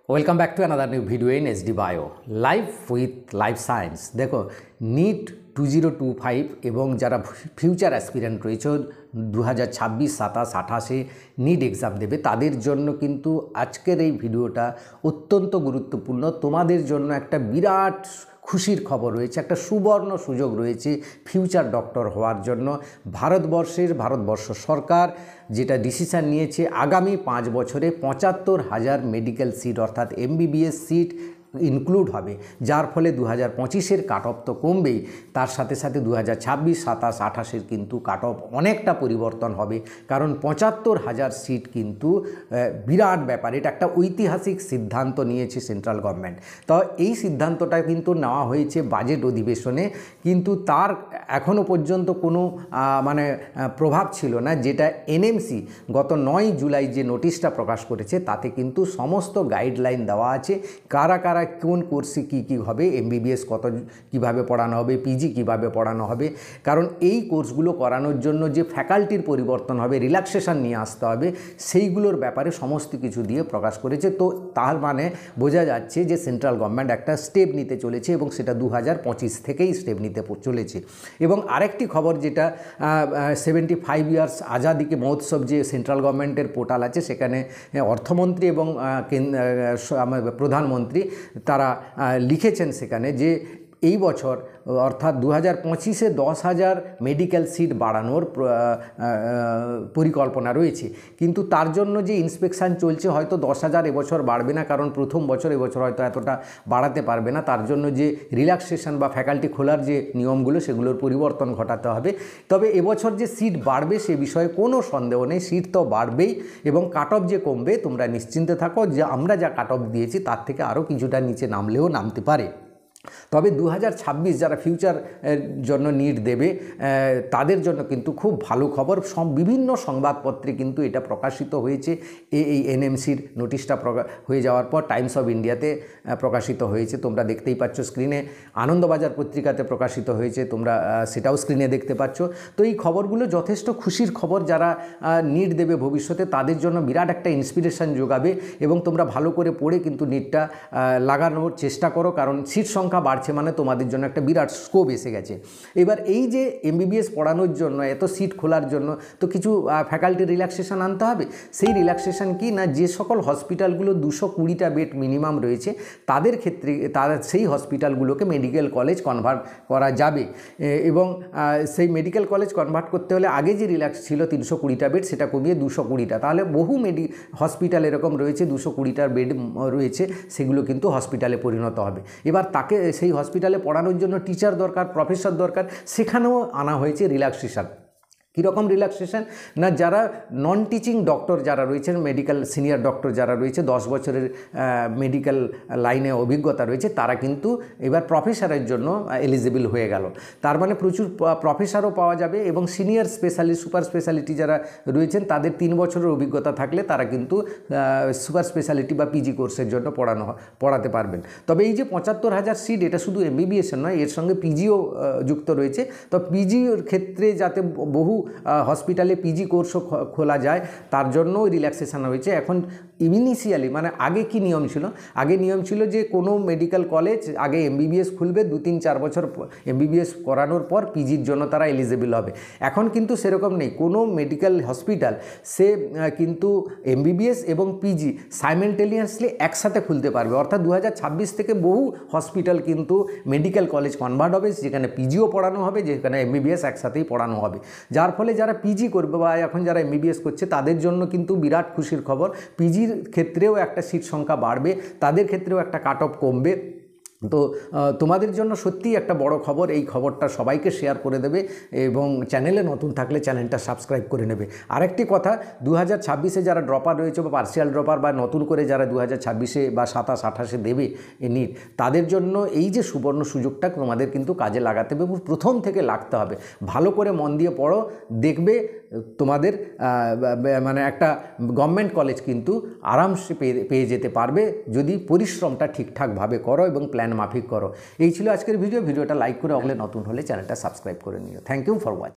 Welcome back to another new video in SD bio life with life science. দেখো, NEET 2025 এবং যারা future aspirant রয়েছে 2026, 27, 28 NEET exam দেবে তাদের জন্য কিন্তু আজকের এই ভিডিওটা অত্যন্ত গুরুত্বপূর্ণ। তোমাদের জন্য একটা বিরাট খুশির খবর রয়েছে, একটা সুবর্ণ সুযোগ রয়েছে ফিউচার ডক্টর হওয়ার জন্য। ভারতবর্ষ সরকার যেটা ডিসিশান নিয়েছে, আগামী 5 বছরে 75,000 মেডিকেল সিট অর্থাৎ MBBS সিট ইনক্লুড হবে, যার ফলে 2025-এর কাট অফ তো কমবেই, তার সাথে সাথে 2026, 27, 28-এর কিন্তু কাট অফ অনেকটা পরিবর্তন হবে। কারণ 75,000 সিট কিন্তু বিরাট ব্যাপার, এটা একটা ঐতিহাসিক সিদ্ধান্ত নিয়েছে সেন্ট্রাল গভর্নমেন্ট। তো এই সিদ্ধান্তটা কিন্তু নেওয়া হয়েছে বাজেট অধিবেশনে, কিন্তু তার এখনও পর্যন্ত কোনো প্রভাব ছিল না। যেটা এনএমসি গত 9 জুলাই যে নোটিশটা প্রকাশ করেছে তাতে কিন্তু সমস্ত গাইডলাইন দেওয়া আছে, কারা কারা কোন কোর্সে কী কী হবে, MBBS কীভাবে পড়ানো হবে, পিজি কীভাবে পড়ানো হবে। কারণ এই কোর্সগুলো করানোর জন্য যে ফ্যাকাল্টির পরিবর্তন হবে, রিল্যাক্সেশন নিয়ে আসতে হবে, সেইগুলোর ব্যাপারে সমস্ত কিছু দিয়ে প্রকাশ করেছে। তো তার মানে বোঝা যাচ্ছে যে সেন্ট্রাল গভর্নমেন্ট একটা স্টেপ নিতে চলেছে এবং সেটা 2025 থেকেই স্টেপ নিতে চলেছে। এবং আরেকটি খবর, যেটা 75 ইয়ার্স আজাদি কে মহোৎসব যে সেন্ট্রাল গভর্নমেন্টের পোর্টাল আছে, সেখানে অর্থমন্ত্রী এবং প্রধানমন্ত্রী তারা লিখেছেন সেখানে যে এই বছর অর্থাৎ 2025-এ 10,000 মেডিকেল সিট বাড়ানোর পরিকল্পনা রয়েছে। কিন্তু তার জন্য যে ইন্সপেকশান চলছে, হয়তো 10,000 এবছর বাড়বে না, কারণ প্রথম বছর এবছর হয়তো এতটা বাড়াতে পারবে না। তার জন্য যে রিল্যাক্সেশন বা ফ্যাকাল্টি খোলার যে নিয়মগুলো, সেগুলোর পরিবর্তন ঘটাতে হবে। তবে এবছর যে সিট বাড়বে সে বিষয়ে কোনো সন্দেহ নেই, সিট তো বাড়বেই এবং কাট অফ যে কমবে তোমরা নিশ্চিন্তে থাকো, যে আমরা যা কাট অফ দিয়েছি তার থেকে আরও কিছুটা নিচে নামলেও নামতে পারে। তবে 2026 যারা ফিউচার জন্য নিট দেবে তাদের জন্য কিন্তু খুব ভালো খবর। বিভিন্ন সংবাদপত্রে কিন্তু এটা প্রকাশিত হয়েছে। এই এনএমসির নোটিশটা হয়ে যাওয়ার পর টাইমস অফ ইন্ডিয়াতে প্রকাশিত হয়েছে, তোমরা দেখতেই পাচ্ছ স্ক্রিনে। আনন্দবাজার পত্রিকাতে প্রকাশিত হয়েছে, তোমরা সেটাও স্ক্রিনে দেখতে পাচ্ছ। তো এই খবরগুলো যথেষ্ট খুশির খবর। যারা নিট দেবে ভবিষ্যতে তাদের জন্য বিরাট একটা ইন্সপিরেশন যোগাবে এবং তোমরা ভালো করে পড়ে কিন্তু নিটটা লাগানোর চেষ্টা করো, কারণ সিট সংখ্যা বাড়ছে মানে তোমাদের জন্য একটা বিরাট স্কোপ এসে গেছে। এবার এই যে MBBS পড়ানোর জন্য, এত সিট খোলার জন্য তো কিছু ফ্যাকাল্টি রিল্যাক্সেশন আনতে হবে। সেই রিল্যাক্সেশন কি না, যে সকল হসপিটালগুলো 220টা বেড মিনিমাম রয়েছে তাদের ক্ষেত্রে তারা সেই হসপিটালগুলোকে মেডিকেল কলেজ কনভার্ট করা যাবে। এবং সেই মেডিকেল কলেজ কনভার্ট করতে হলে আগে যে রিল্যাক্স ছিল 320টা বেড, সেটা কমিয়ে 220টা। তাহলে বহু হসপিটাল এরকম রয়েছে 220টার বেড রয়েছে, সেগুলো কিন্তু হসপিটালে পরিণত হবে। এবার তাকে সেই হসপিটালে পড়ানোর জন্য টিচার দরকার, প্রফেসর দরকার, সেখানেও আনা হয়েছে রিল্যাক্সেশন। কীরকম রিল্যাক্সেশন না, যারা নন টিচিং ডক্টর যারা রয়েছেন, মেডিকেল সিনিয়র ডক্টর যারা রয়েছে, 10 বছরের মেডিকেল লাইনে অভিজ্ঞতা রয়েছে, তারা কিন্তু এবার প্রফেসরের জন্য এলিজিবল হয়ে গেল। তার মানে প্রচুর প্রফেসরও পাওয়া যাবে এবং সিনিয়র স্পেশালিস্ট, সুপার স্পেশালিটি যারা রয়েছেন তাদের 3 বছরের অভিজ্ঞতা থাকলে তারা কিন্তু সুপার স্পেশালিটি বা পিজি কোর্সের জন্য পড়াতে পারবেন। তবে এই যে 75,000 সিট, এটা শুধু MBBS নয়, এর সঙ্গে পিজিও যুক্ত রয়েছে। তো পিজির ক্ষেত্রে যাতে বহু হসপিটালে পিজি কোর্সও খোলা যায়, তার জন্যও রিল্যাক্সেশন হয়েছে। এখন ইনিশিয়ালি আগে কি নিয়ম ছিল, আগে নিয়ম ছিল যে কোনো মেডিকেল কলেজ আগে MBBS খুলবে, 2-3-4 বছর MBBS করানোর পর পিজির জন্য তারা এলিজিবল হবে। এখন কিন্তু সেরকম নেই, কোনো মেডিকেল হসপিটাল সে কিন্তু MBBS এবং পিজি সাইমেলটেনিয়াসলি একসাথে খুলতে পারবে। অর্থাৎ 2026 থেকে বহু হসপিটাল কিন্তু মেডিকেল কলেজ কনভার্ট হবে, যেখানে পিজিও পড়ানো হবে, যেখানে MBBS একসাথেই পড়ানো হবে। যার ফলে যারা পিজি করবে বা এখন যারা MBBS করছে তাদের জন্য কিন্তু বিরাট খুশির খবর। পিজির ক্ষেত্রেও একটা সিট সংখ্যা বাড়বে, তাদের ক্ষেত্রেও একটা কাট অফ কমবে। তো তোমাদের জন্য সত্যিই একটা বড় খবর। এই খবরটা সবাইকে শেয়ার করে দেবে এবং চ্যানেলে নতুন থাকলে চ্যানেলটা সাবস্ক্রাইব করে নেবে। আরেকটি কথা, 2026-এ যারা ড্রপার রয়েছে বা পার্সিয়াল ড্রপার বা নতুন করে যারা 2026-এ বা 27-28-এ দেবে নিট, তাদের জন্য এই যে সুবর্ণ সুযোগটা তোমাদের কিন্তু কাজে লাগাতে হবে এবং প্রথম থেকে লাগতে হবে। ভালো করে মন দিয়ে পড়ো, দেখবে তোমাদের একটা গভর্নমেন্ট কলেজ কিন্তু আরামসে পেয়ে যেতে পারবে যদি পরিশ্রমটা ঠিকঠাকভাবে করো এবং প্ল্যান মাফিক করো। এই ছিল আজকের ভিডিওটা লাইক করে, নতুন হলে চ্যানেলটা সাবস্ক্রাইব করে নিও। Thank you for watching.